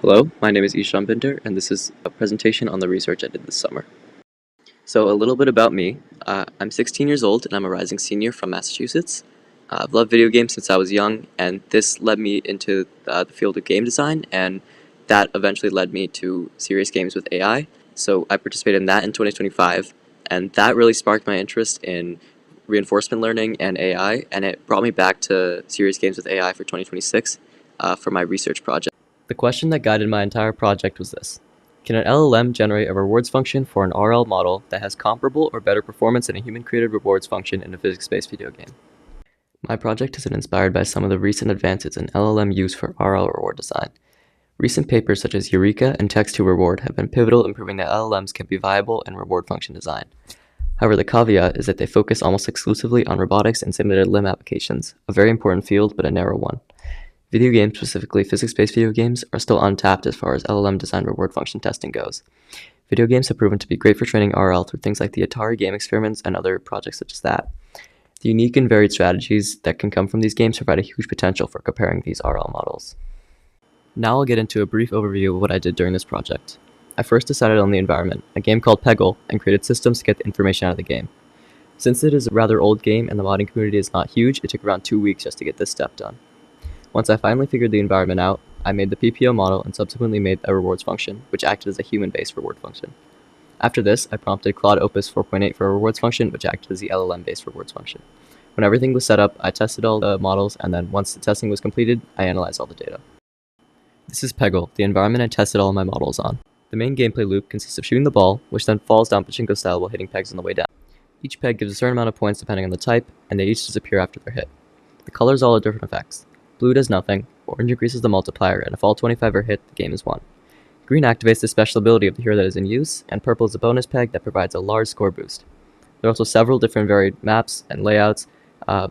Hello, my name is Eshaan and this is a presentation on the research I did this summer. So a little bit about me. I'm 16 years old and I'm a rising senior from Massachusetts. I've loved video games since I was young, and this led me into the field of game design, and that eventually led me to serious games with AI. So I participated in that in 2025, and that really sparked my interest in reinforcement learning and AI, and it brought me back to serious games with AI for 2026 for my research project. The question that guided my entire project was this: can an LLM generate a rewards function for an RL model that has comparable or better performance than a human-created rewards function in a physics-based video game? My project is inspired by some of the recent advances in LLM use for RL reward design. Recent papers such as Eureka and Text-to-Reward have been pivotal in proving that LLMs can be viable in reward function design. However, the caveat is that they focus almost exclusively on robotics and simulated limb applications, a very important field but a narrow one. Video games, specifically physics-based video games, are still untapped as far as LLM design reward function testing goes. Video games have proven to be great for training RL through things like the Atari game experiments and other projects such as that. The unique and varied strategies that can come from these games provide a huge potential for comparing these RL models. Now I'll get into a brief overview of what I did during this project. I first decided on the environment, a game called Peggle, and created systems to get the information out of the game. Since it is a rather old game and the modding community is not huge, it took around 2 weeks just to get this step done. Once I finally figured the environment out, I made the PPO model and subsequently made a rewards function, which acted as a human-based reward function. After this, I prompted Claude Opus 4.8 for a rewards function, which acted as the LLM-based rewards function. When everything was set up, I tested all the models, and then once the testing was completed, I analyzed all the data. This is Peggle, the environment I tested all of my models on. The main gameplay loop consists of shooting the ball, which then falls down pachinko style while hitting pegs on the way down. Each peg gives a certain amount of points depending on the type, and they each disappear after they're hit. The colors all have different effects. Blue does nothing, orange increases the multiplier, and if all 25 are hit, the game is won. Green activates the special ability of the hero that is in use, and purple is a bonus peg that provides a large score boost. There are also several different varied maps and layouts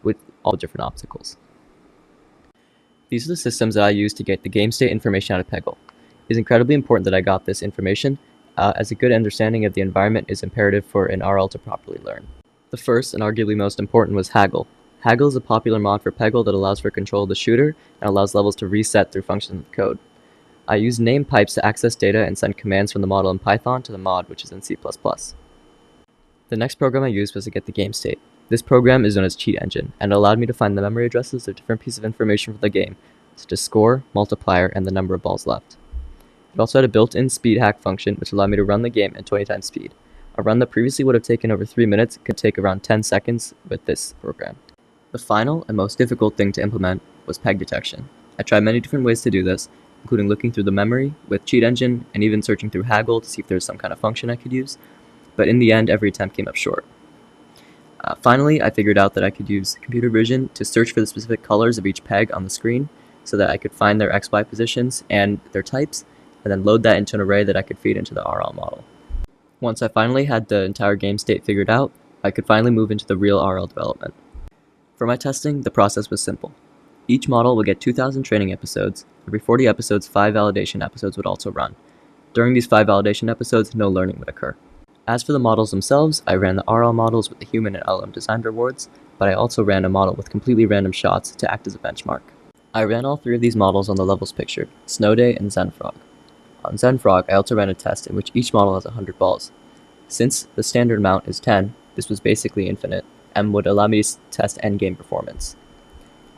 with all different obstacles. These are the systems that I use to get the game state information out of Peggle. It is incredibly important that I got this information, as a good understanding of the environment is imperative for an RL to properly learn. The first, and arguably most important, was Haggle. Haggle is a popular mod for Peggle that allows for control of the shooter and allows levels to reset through functions of the code. I use name pipes to access data and send commands from the model in Python to the mod, which is in C++. The next program I used was to get the game state. This program is known as Cheat Engine, and it allowed me to find the memory addresses of different pieces of information for the game, such as score, multiplier, and the number of balls left. It also had a built-in speed hack function, which allowed me to run the game at 20 times speed. A run that previously would have taken over 3 minutes could take around 10 seconds with this program. The final and most difficult thing to implement was peg detection. I tried many different ways to do this, including looking through the memory with Cheat Engine and even searching through Haggle to see if there's some kind of function I could use, but in the end every attempt came up short. Finally, I figured out that I could use computer vision to search for the specific colors of each peg on the screen so that I could find their XY positions and their types, and then load that into an array that I could feed into the RL model. Once I finally had the entire game state figured out, I could finally move into the real RL development. For my testing, the process was simple. Each model would get 2,000 training episodes. Every 40 episodes, 5 validation episodes would also run. During these 5 validation episodes, no learning would occur. As for the models themselves, I ran the RL models with the human and LLM design rewards, but I also ran a model with completely random shots to act as a benchmark. I ran all 3 of these models on the levels pictured, Snow Day and Zenfrog. On Zenfrog, I also ran a test in which each model has 100 balls. Since the standard amount is 10, this was basically infinite, and would allow me to test endgame performance.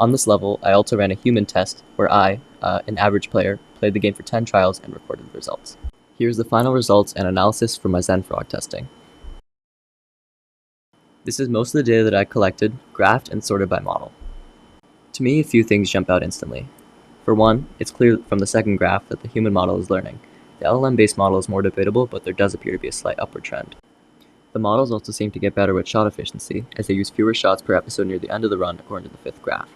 On this level, I also ran a human test where I, an average player, played the game for 10 trials and recorded the results. Here's the final results and analysis from my Zenfrog testing. This is most of the data that I collected, graphed, and sorted by model. To me, a few things jump out instantly. For one, it's clear from the second graph that the human model is learning. The LLM-based model is more debatable, but there does appear to be a slight upward trend. The models also seem to get better with shot efficiency, as they use fewer shots per episode near the end of the run according to the fifth graph.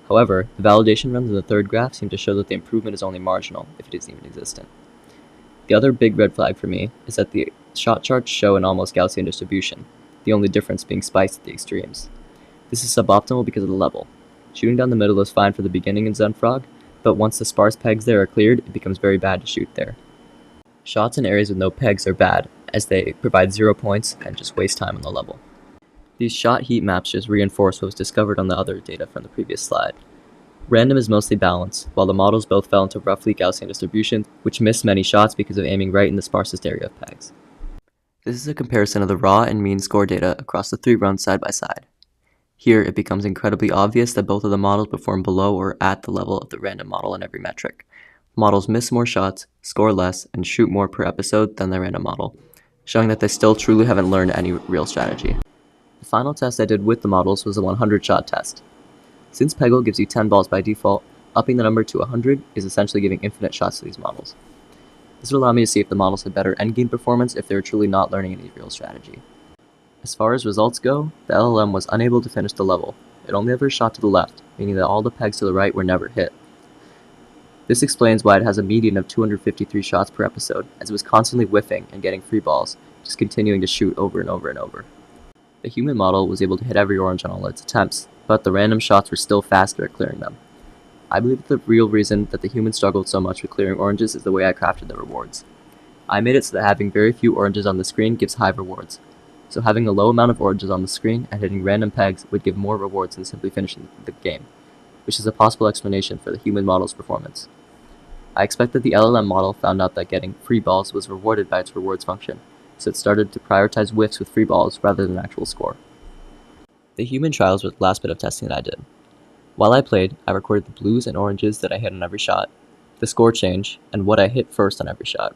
However, the validation runs in the third graph seem to show that the improvement is only marginal, if it is even existent. The other big red flag for me is that the shot charts show an almost Gaussian distribution, the only difference being spiced at the extremes. This is suboptimal because of the level. Shooting down the middle is fine for the beginning in Zenfrog, but once the sparse pegs there are cleared, it becomes very bad to shoot there. Shots in areas with no pegs are bad, as they provide 0 points and just waste time on the level. These shot heat maps just reinforce what was discovered on the other data from the previous slide. Random is mostly balanced, while the models both fell into roughly Gaussian distributions, which missed many shots because of aiming right in the sparsest area of pegs. This is a comparison of the raw and mean score data across the 3 runs side by side. Here, it becomes incredibly obvious that both of the models perform below or at the level of the random model in every metric. Models miss more shots, score less, and shoot more per episode than the random model, showing that they still truly haven't learned any real strategy. The final test I did with the models was a 100-shot test. Since Peggle gives you 10 balls by default, upping the number to 100 is essentially giving infinite shots to these models. This would allow me to see if the models had better endgame performance if they were truly not learning any real strategy. As far as results go, the LLM was unable to finish the level. It only ever shot to the left, meaning that all the pegs to the right were never hit. This explains why it has a median of 253 shots per episode, as it was constantly whiffing and getting free balls, just continuing to shoot over and over and over. The human model was able to hit every orange on all its attempts, but the random shots were still faster at clearing them. I believe that the real reason that the human struggled so much with clearing oranges is the way I crafted the rewards. I made it so that having very few oranges on the screen gives high rewards. So having a low amount of oranges on the screen and hitting random pegs would give more rewards than simply finishing the game, which is a possible explanation for the human model's performance. I expect that the LLM model found out that getting free balls was rewarded by its rewards function, so it started to prioritize whiffs with free balls rather than actual score. The human trials were the last bit of testing that I did. While I played, I recorded the blues and oranges that I hit on every shot, the score change, and what I hit first on every shot.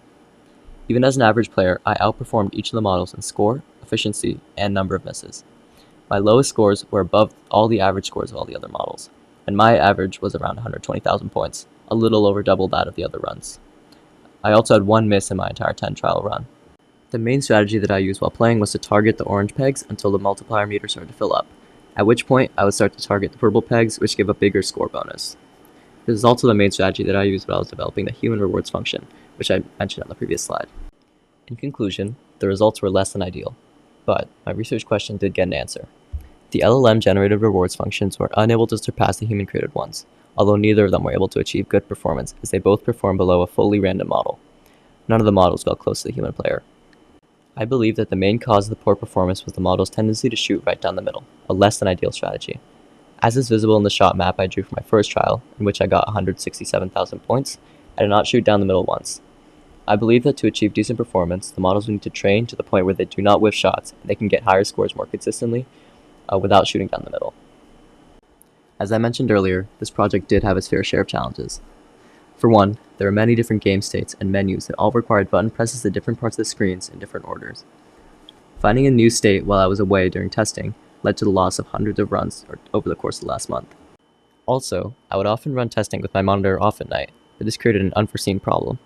Even as an average player, I outperformed each of the models in score, efficiency, and number of misses. My lowest scores were above all the average scores of all the other models, and my average was around 120,000 points, a little over double that of the other runs. I also had 1 miss in my entire 10 trial run. The main strategy that I used while playing was to target the orange pegs until the multiplier meter started to fill up, at which point I would start to target the purple pegs, which give a bigger score bonus. This is also the main strategy that I used when I was developing the human rewards function, which I mentioned on the previous slide. In conclusion, the results were less than ideal, but my research question did get an answer. The LLM-generated rewards functions were unable to surpass the human-created ones, although neither of them were able to achieve good performance as they both performed below a fully random model. None of the models got close to the human player. I believe that the main cause of the poor performance was the model's tendency to shoot right down the middle, a less than ideal strategy. As is visible in the shot map I drew for my first trial, in which I got 167,000 points, I did not shoot down the middle once. I believe that to achieve decent performance, the models need to train to the point where they do not whiff shots and they can get higher scores more consistently without shooting down the middle. As I mentioned earlier, this project did have its fair share of challenges. For one, there are many different game states and menus that all required button presses at different parts of the screens in different orders. Finding a new state while I was away during testing led to the loss of hundreds of runs over the course of the last month. Also, I would often run testing with my monitor off at night, but this created an unforeseen problem.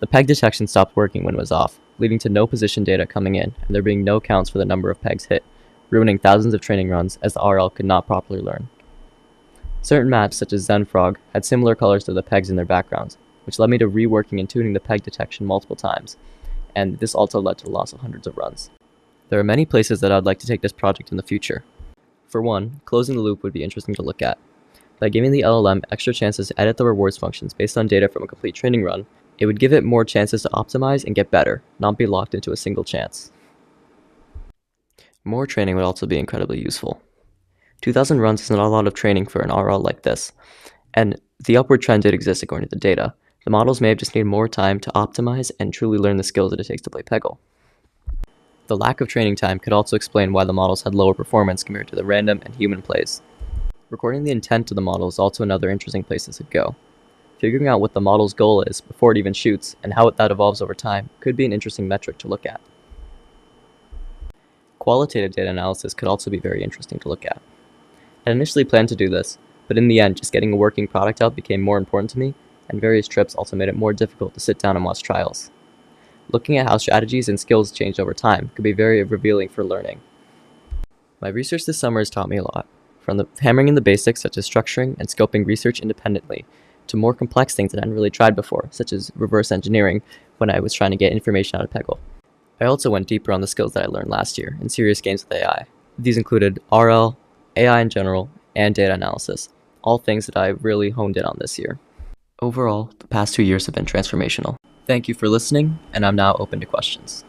The peg detection stopped working when it was off, leading to no position data coming in and there being no counts for the number of pegs hit, ruining thousands of training runs as the RL could not properly learn. Certain maps, such as Zenfrog, had similar colors to the pegs in their backgrounds, which led me to reworking and tuning the peg detection multiple times, and this also led to the loss of hundreds of runs. There are many places that I'd like to take this project in the future. For one, closing the loop would be interesting to look at. By giving the LLM extra chances to edit the rewards functions based on data from a complete training run, it would give it more chances to optimize and get better, not be locked into a single chance. More training would also be incredibly useful. 2,000 runs is not a lot of training for an RL like this, and the upward trend did exist according to the data. The models may have just needed more time to optimize and truly learn the skills that it takes to play Peggle. The lack of training time could also explain why the models had lower performance compared to the random and human plays. Recording the intent of the model is also another interesting place this could go. Figuring out what the model's goal is before it even shoots and how that evolves over time could be an interesting metric to look at. Qualitative data analysis could also be very interesting to look at. I initially planned to do this, but in the end, just getting a working product out became more important to me, and various trips also made it more difficult to sit down and watch trials. Looking at how strategies and skills changed over time could be very revealing for learning. My research this summer has taught me a lot, from the hammering in the basics such as structuring and scoping research independently, to more complex things that I hadn't really tried before, such as reverse engineering when I was trying to get information out of Peggle. I also went deeper on the skills that I learned last year in serious games with AI. These included RL, AI in general, and data analysis, all things that I really honed in on this year. Overall, the past 2 years have been transformational. Thank you for listening, and I'm now open to questions.